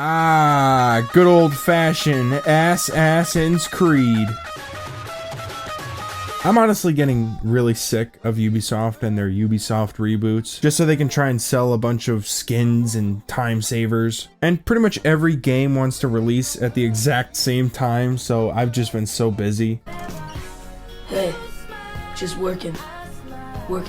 Ah, good old-fashioned Assassin's Creed. I'm honestly getting really sick of Ubisoft and their Ubisoft reboots, just so they can try and sell a bunch of skins and time savers. And pretty much every game wants to release at the exact same time, so I've just been so busy. Hey, just working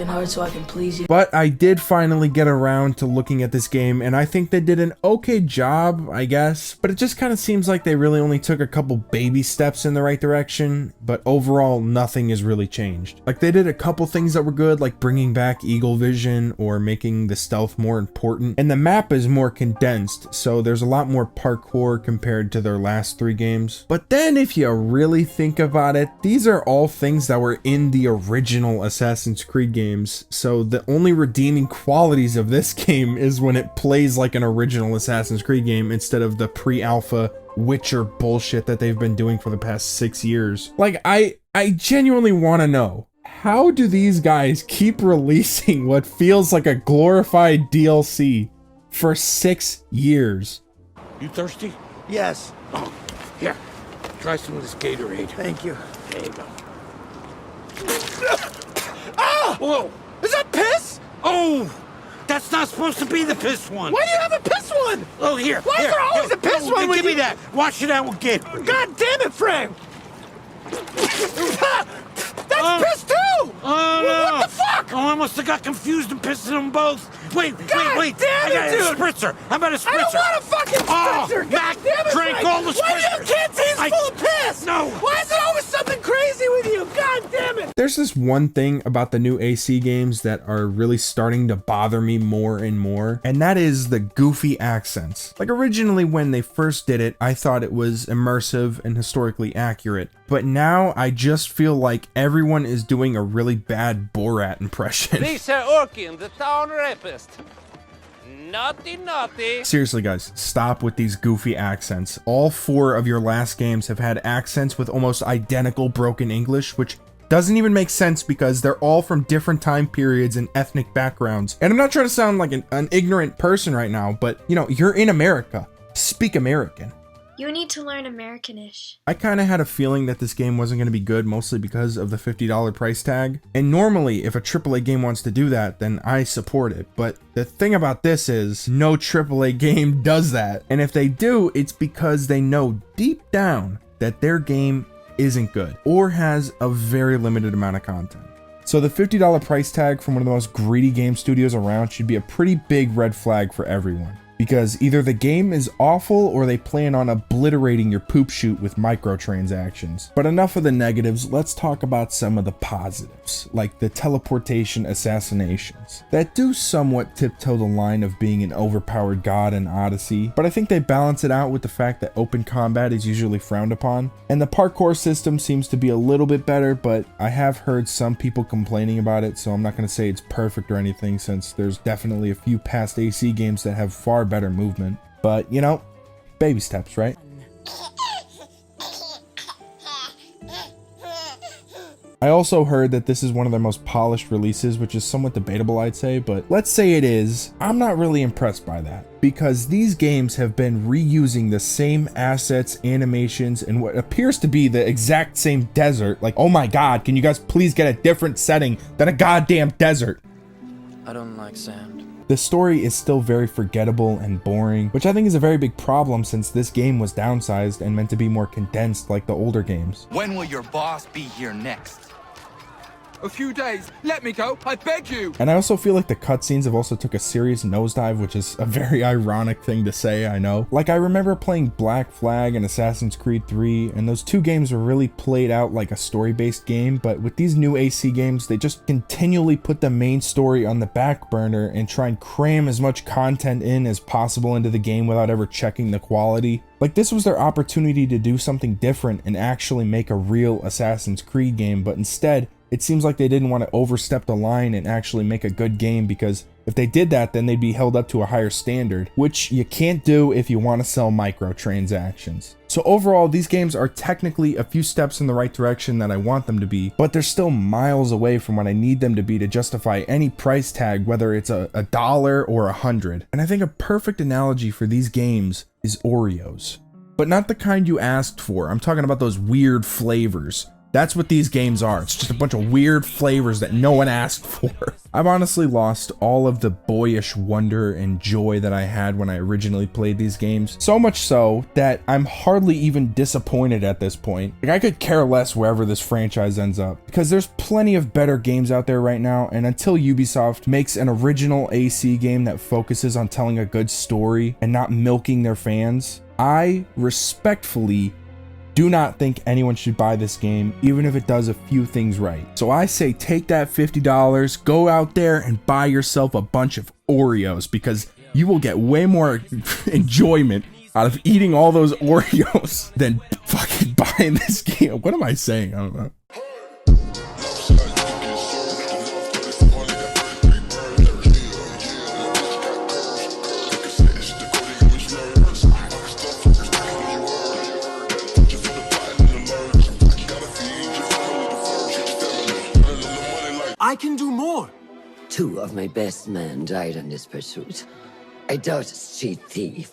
hard so I can please you. But I did finally get around to looking at this game, and I think they did an okay job, I guess. But it just kind of seems like they really only took a couple baby steps in the right direction, but overall nothing has really changed. Like, they did a couple things that were good, like bringing back Eagle Vision or making the stealth more important, and the map is more condensed, so there's a lot more parkour compared to their last 3 games. But then if you really think about it, these are all things that were in the original Assassin's Creed games, so the only redeeming qualities of this game is when it plays like an original Assassin's Creed game instead of the pre-alpha Witcher bullshit that they've been doing for the past 6 years. Like, I genuinely want to know, how do these guys keep releasing what feels like a glorified DLC for 6 years? You thirsty? Yes. Oh, here. Try some of this Gatorade. Thank you. There you go. Ah! Whoa! Is that piss? Oh! That's not supposed to be the piss one. Why do you have a piss one? Oh, here. Why is here, there always here. a piss Oh, one with Give me you? that. Wash it out with Gatorade. God damn it, Frank! That's Oh. piss too! Oh, no. What the fuck? Oh, I must have got confused and pissed them both. Wait, God wait. damn I it, got dude. a spritzer. How about a spritzer? I don't want a fucking Oh, spritzer! Mac God damn it, drank Frank. all the Why do you have spritzers. canteens full of piss? No. Why is it always something crazy with you? God damn it! There's this one thing about the new AC games that are really starting to bother me more and more, and that is the goofy accents. Like, originally when they first did it, I thought it was immersive and historically accurate, but now I just feel like everyone is doing a really bad Borat impression. Lisa Orkin, the town rapist. Naughty, naughty. Seriously guys, stop with these goofy accents. All 4 of your last games have had accents with almost identical broken English, which doesn't even make sense because they're all from different time periods and ethnic backgrounds. And I'm not trying to sound like an ignorant person right now, but you know, you're in America. Speak American. You need to learn Americanish. I kind of had a feeling that this game wasn't going to be good, mostly because of the $50 price tag. And normally, if a AAA game wants to do that, then I support it. But the thing about this is, no AAA game does that. And if they do, it's because they know deep down that their game isn't good, or has a very limited amount of content. So the $50 price tag from one of the most greedy game studios around should be a pretty big red flag for everyone. Because either the game is awful or they plan on obliterating your poop chute with microtransactions. But enough of the negatives, let's talk about some of the positives, like the teleportation assassinations, that do somewhat tiptoe the line of being an overpowered god in Odyssey, but I think they balance it out with the fact that open combat is usually frowned upon. And the parkour system seems to be a little bit better, but I have heard some people complaining about it, so I'm not going to say it's perfect or anything, since there's definitely a few past AC games that have far better movement. But, you know, baby steps, right? I also heard that this is one of their most polished releases, which is somewhat debatable, I'd say, but let's say it is. I'm not really impressed by that, because these games have been reusing the same assets, animations, and what appears to be the exact same desert. Like, oh my god, can you guys please get a different setting than a goddamn desert? I don't like sand. The story is still very forgettable and boring, which I think is a very big problem since this game was downsized and meant to be more condensed like the older games. When will your boss be here next? A few days. Let me go. I beg you. And I also feel like the cutscenes have also took a serious nosedive, which is a very ironic thing to say, I know. Like, I remember playing Black Flag and Assassin's Creed 3, and those 2 games were really played out like a story-based game, but with these new AC games, they just continually put the main story on the back burner and try and cram as much content in as possible into the game without ever checking the quality. Like, this was their opportunity to do something different and actually make a real Assassin's Creed game, but instead, it seems like they didn't want to overstep the line and actually make a good game, because if they did that, then they'd be held up to a higher standard, which you can't do if you want to sell microtransactions. So overall, these games are technically a few steps in the right direction that I want them to be, but they're still miles away from what I need them to be to justify any price tag, whether it's $1 or $100. And I think a perfect analogy for these games is Oreos. But not the kind you asked for. I'm talking about those weird flavors. That's what these games are. It's just a bunch of weird flavors that no one asked for. I've honestly lost all of the boyish wonder and joy that I had when I originally played these games. So much so that I'm hardly even disappointed at this point. Like, I could care less wherever this franchise ends up, because there's plenty of better games out there right now, and until Ubisoft makes an original AC game that focuses on telling a good story and not milking their fans, I respectfully do not think anyone should buy this game, even if it does a few things right. So I say take that $50, go out there and buy yourself a bunch of Oreos, because you will get way more enjoyment out of eating all those Oreos than fucking buying this game. What am I saying? I don't know. I can do more. 2 of my best men died in this pursuit. I doubt it's cheap thief.